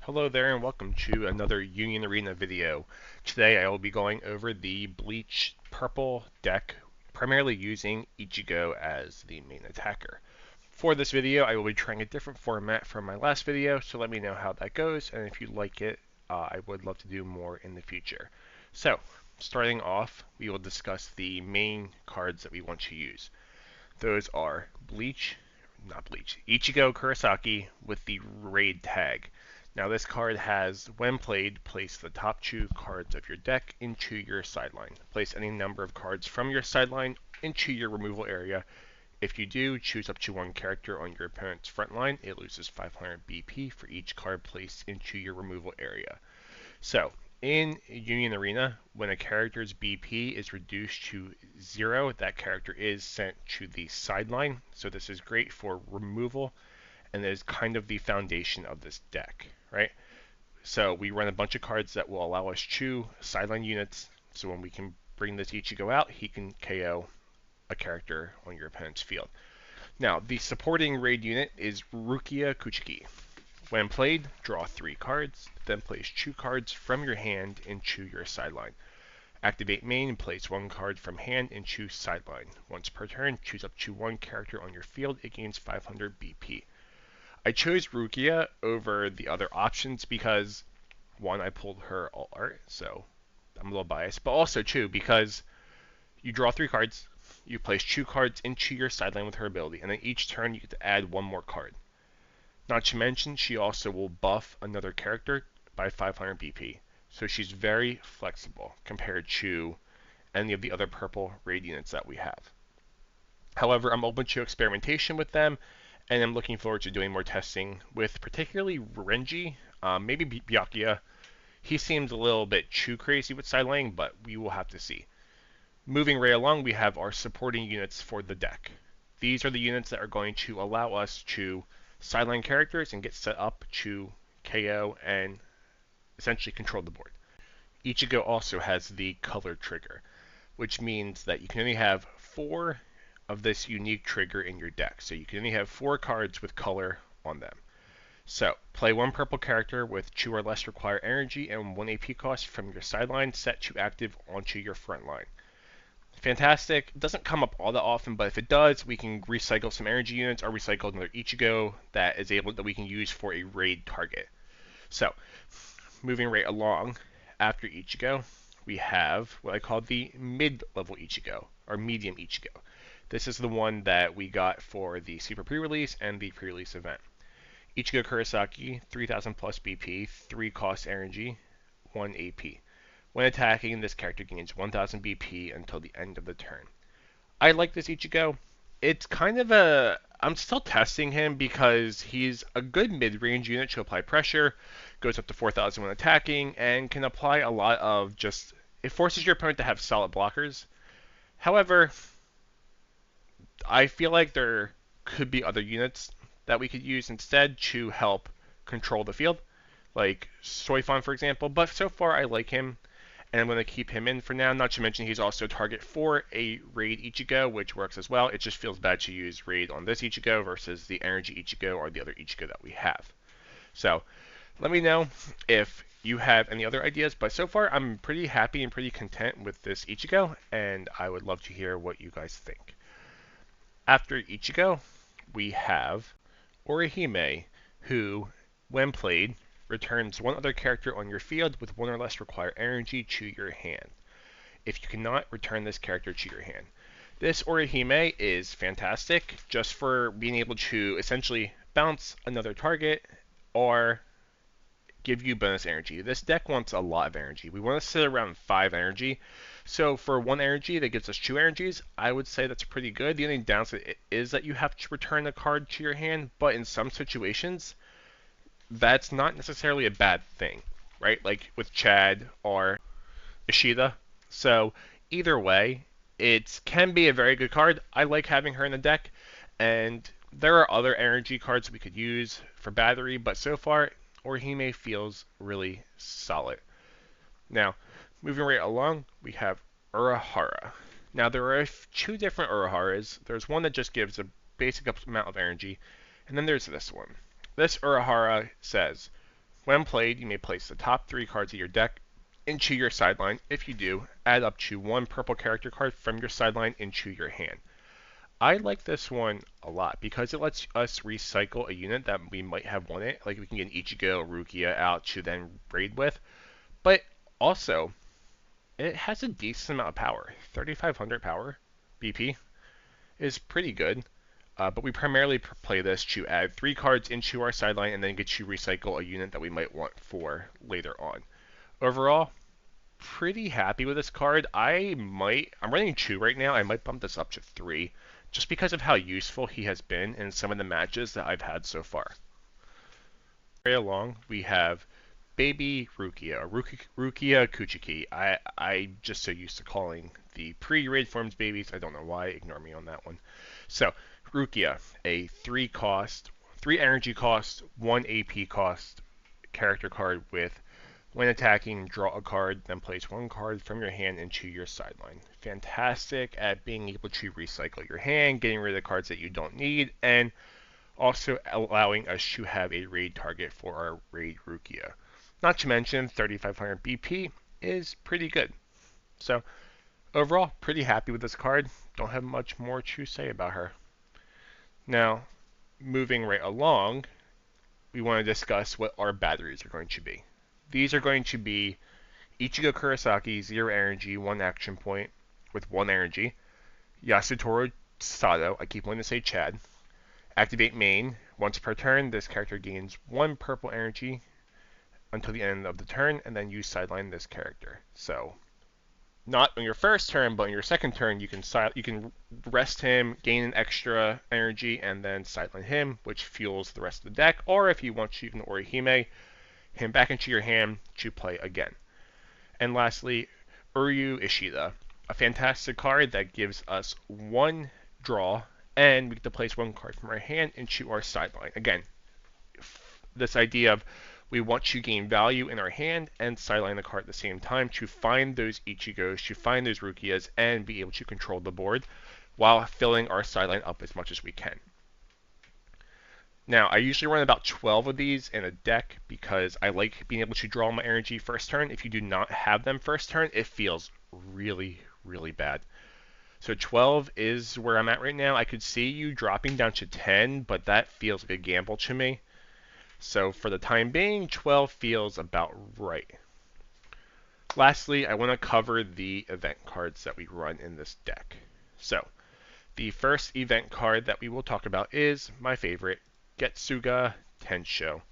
Hello there and welcome to another Union Arena video. Today I will be going over the Bleach purple deck, primarily using Ichigo as the main attacker. For this video I will be trying a different format from my last video, so let me know how that goes, and if you like it, I would love to do more in the future. So, starting off, we will discuss the main cards that we want to use. Those are Ichigo Kurosaki with the raid tag. Now this card has, when played, place the top two cards of your deck into your sideline. Place any number of cards from your sideline into your removal area. If you do, choose up to one character on your opponent's front line. It loses 500 BP for each card placed into your removal area. So, in Union Arena, when a character's BP is reduced to 0, that character is sent to the sideline. So this is great for removal, and is kind of the foundation of this deck, right? So we run a bunch of cards that will allow us to sideline units, so when we can bring this Ichigo out, he can KO a character on your opponent's field. Now, the supporting raid unit is Rukia Kuchiki. When played, draw 3 cards, then place 2 cards from your hand into your sideline. Activate main and place 1 card from hand into sideline. Once per turn, choose up to 1 character on your field. It gains 500 BP. I chose Rukia over the other options because, one, I pulled her alt art, so I'm a little biased, but also, two, because you draw 3 cards, you place 2 cards into your sideline with her ability, and then each turn you get to add 1 more card. Not to mention, she also will buff another character by 500 BP. So she's very flexible compared to any of the other purple raid units that we have. However, I'm open to experimentation with them, and I'm looking forward to doing more testing with particularly Renji, maybe Byakuya. He seems a little bit too crazy with sidelining, but we will have to see. Moving right along, we have our supporting units for the deck. These are the units that are going to allow us to sideline characters and get set up to KO and essentially control the board. Ichigo also has the color trigger, which means that you can only have 4 of this unique trigger in your deck. So you can only have 4 cards with color on them. So, play 1 purple character with 2 or less require energy and 1 AP cost from your sideline set to active onto your front line. Fantastic. It doesn't come up all that often, but if it does, we can recycle some energy units or recycle another Ichigo that we can use for a raid target. So, moving right along, after Ichigo, we have what I call the mid-level Ichigo, or medium Ichigo. This is the one that we got for the Super Pre-Release and the Pre-Release event. Ichigo Kurosaki, 3000 plus BP, 3 cost energy, 1 AP. When attacking, this character gains 1000 BP until the end of the turn. I like this Ichigo. It's kind of I'm still testing him because he's a good mid-range unit to apply pressure, goes up to 4000 when attacking, and can apply a lot of just... It forces your opponent to have solid blockers. However, I feel like there could be other units that we could use instead to help control the field, like Soifon, for example, but so far I like him, and I'm going to keep him in for now. Not to mention he's also a target for a raid Ichigo, which works as well. It just feels bad to use raid on this Ichigo versus the energy Ichigo or the other Ichigo that we have. So let me know if you have any other ideas, but so far I'm pretty happy and pretty content with this Ichigo, and I would love to hear what you guys think. After Ichigo, we have Orihime, who, when played, returns 1 other character on your field with 1 or less require energy to your hand. If you cannot, return this character to your hand. This Orihime is fantastic just for being able to essentially bounce another target or give you bonus energy. This deck wants a lot of energy. We want to sit around 5 energy. So for 1 energy that gives us 2 energies, I would say that's pretty good. The only downside is that you have to return a card to your hand, but in some situations, that's not necessarily a bad thing, right? Like with Chad or Ishida. So either way, it can be a very good card. I like having her in the deck, and there are other energy cards we could use for battery, but so far, Orihime feels really solid. Now, moving right along, we have Urahara. Now, there are 2 different Uraharas. There's one that just gives a basic amount of energy, and then there's this one. This Urahara says, When played, you may place the top 3 cards of your deck into your sideline. If you do, add up to 1 purple character card from your sideline into your hand. I like this one a lot because it lets us recycle a unit that we might have won it. Like we can get an Ichigo or Rukia out to then raid with. But also, it has a decent amount of power. 3,500 power BP is pretty good. But we primarily play this to add 3 cards into our sideline and then get to recycle a unit that we might want for later on. Overall, pretty happy with this card. I'm running 2 right now. I might bump this up to 3 just because of how useful he has been in some of the matches that I've had so far. Right along, we have Baby Rukia, or Rukia Kuchiki. I just so used to calling the pre-raid forms babies. I don't know why. Ignore me on that one. So, Rukia, a 3 cost, 3 energy cost, 1 AP cost character card with when attacking, draw a card, then place 1 card from your hand into your sideline. Fantastic at being able to recycle your hand, getting rid of the cards that you don't need, and also allowing us to have a raid target for our raid Rukia. Not to mention 3,500 BP is pretty good. So overall, pretty happy with this card. Don't have much more to say about her. Now, moving right along, we want to discuss what our batteries are going to be. These are going to be Ichigo Kurosaki, 0 energy, 1 action point with 1 energy. Yasutoru Sato, I keep wanting to say Chad. Activate main. Once per turn, this character gains 1 purple energy until the end of the turn, and then you sideline this character. So, not on your first turn, but on your second turn, you can rest him, gain an extra energy, and then sideline him, which fuels the rest of the deck. Or if you want to, you can Orihime him back into your hand to play again. And lastly, Uryu Ishida, a fantastic card that gives us 1 draw, and we get to place 1 card from our hand into our sideline. Again, this idea of we want to gain value in our hand and sideline the card at the same time to find those Ichigos, to find those Rukias, and be able to control the board while filling our sideline up as much as we can. Now, I usually run about 12 of these in a deck because I like being able to draw my energy first turn. If you do not have them first turn, it feels really, really bad. So 12 is where I'm at right now. I could see you dropping down to 10, but that feels like a gamble to me. So for the time being, 12 feels about right. Lastly, I want to cover the event cards that we run in this deck. So, the first event card that we will talk about is my favorite, Getsuga Tensho.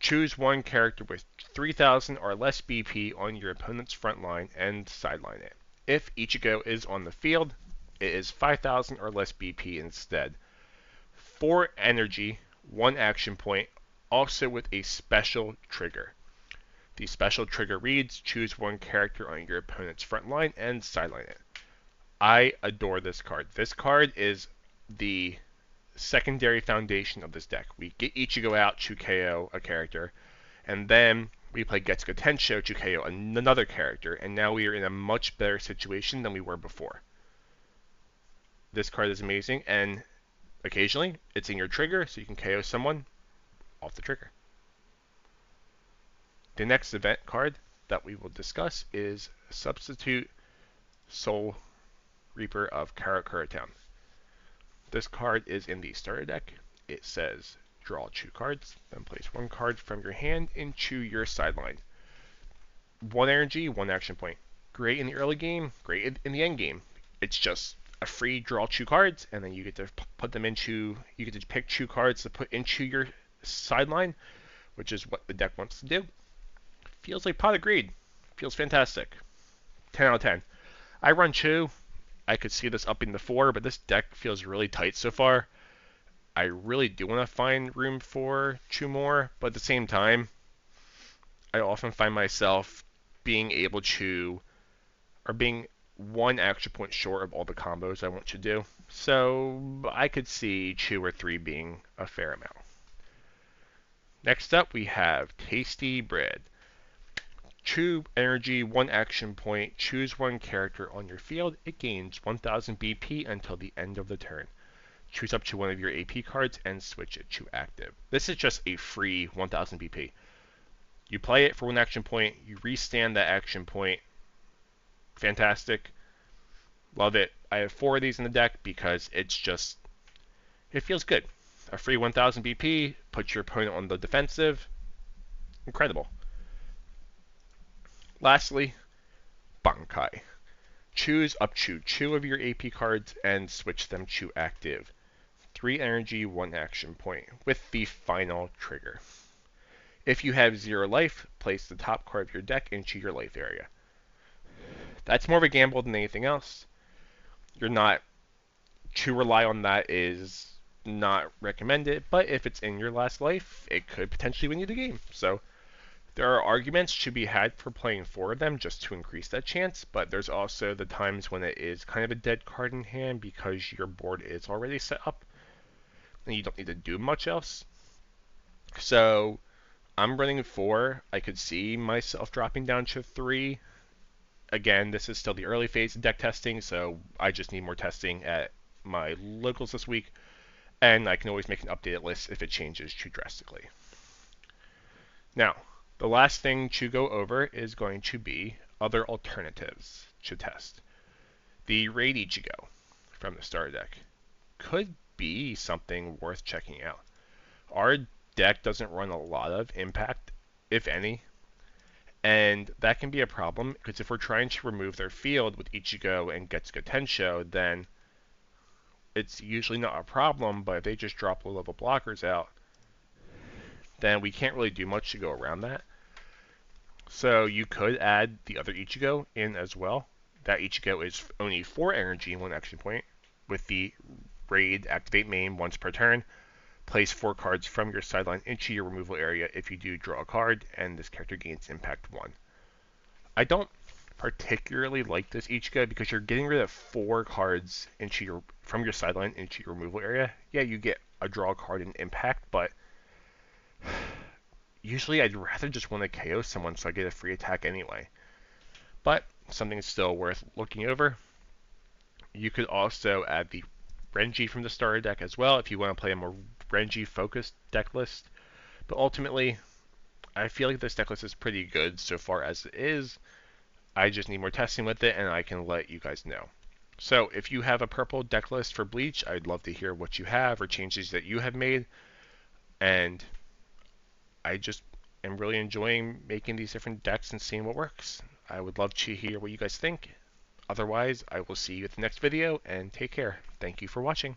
Choose 1 character with 3,000 or less BP on your opponent's front line and sideline it. If Ichigo is on the field, it is 5,000 or less BP instead. 4 energy, 1 action point, also with a special trigger. The special trigger reads, choose 1 character on your opponent's front line and sideline it. I adore this card. This card is the secondary foundation of this deck. We get Ichigo out to KO a character, and then we play Getsuga Tensho to KO another character, and now we are in a much better situation than we were before. This card is amazing, and occasionally it's in your trigger, so you can KO someone off the trigger. The next event card that we will discuss is Substitute Soul Reaper of Karakura Town. This card is in the starter deck. It says draw 2 cards, then place 1 card from your hand into your sideline. 1 energy, 1 action point. Great in the early game, great in the end game. It's just a free draw 2 cards, and then you get to put them into, you get to pick 2 cards to put into your sideline, which is what the deck wants to do. Feels like pot of greed. Feels fantastic. 10 out of 10. I run 2. I could see this upping to 4, but this deck feels really tight so far. I really do want to find room for 2 more, but at the same time, I often find myself being able to, or being 1 action point short of all the combos I want to do. So I could see 2 or 3 being a fair amount. Next up, we have Tasty Bread. 2 energy, 1 action point, choose 1 character on your field. It gains 1,000 BP until the end of the turn. Choose up to 1 of your AP cards and switch it to active. This is just a free 1,000 BP. You play it for one action point, you restand that action point. Fantastic. Love it. I have 4 of these in the deck because it feels good. A free 1000 BP, puts your opponent on the defensive. Incredible. Lastly, Bankai. Choose up to 2 of your AP cards and switch them to active. 3 energy, 1 action point, with the final trigger. If you have 0 life, place the top card of your deck into your life area. That's more of a gamble than anything else. You're not to rely on that is not recommended, but if it's in your last life, it could potentially win you the game. So there are arguments to be had for playing 4 of them just to increase that chance, but there's also the times when it is kind of a dead card in hand because your board is already set up and you don't need to do much else. So I'm running 4. I could see myself dropping down to 3. Again, this is still the early phase of deck testing, so I just need more testing at my locals this week, and I can always make an updated list if it changes too drastically. Now, the last thing to go over is going to be other alternatives to test. The Raid Ichigo from the starter deck could be something worth checking out. Our deck doesn't run a lot of impact, if any, and that can be a problem because if we're trying to remove their field with Ichigo and Getsuga Tensho, then it's usually not a problem, but if they just drop low-level blockers out, then we can't really do much to go around that. So you could add the other Ichigo in as well. That Ichigo is only 4 energy and 1 action point, with the Raid activate main once per turn. Place 4 cards from your sideline into your removal area. If you do, draw a card, and this character gains impact 1. I don't particularly like this Ichigo because you're getting rid of 4 cards from your sideline into your removal area. Yeah, you get a draw card and impact, but usually I'd rather just want to KO someone so I get a free attack anyway. But something still worth looking over. You could also add the Renji from the starter deck as well if you want to play a more Renji focused deck list. But ultimately, I feel like this deck list is pretty good so far as it is. I just need more testing with it and I can let you guys know. So if you have a purple deck list for Bleach, I'd love to hear what you have or changes that you have made. And I just am really enjoying making these different decks and seeing what works. I would love to hear what you guys think. Otherwise, I will see you at the next video, and take care. Thank you for watching.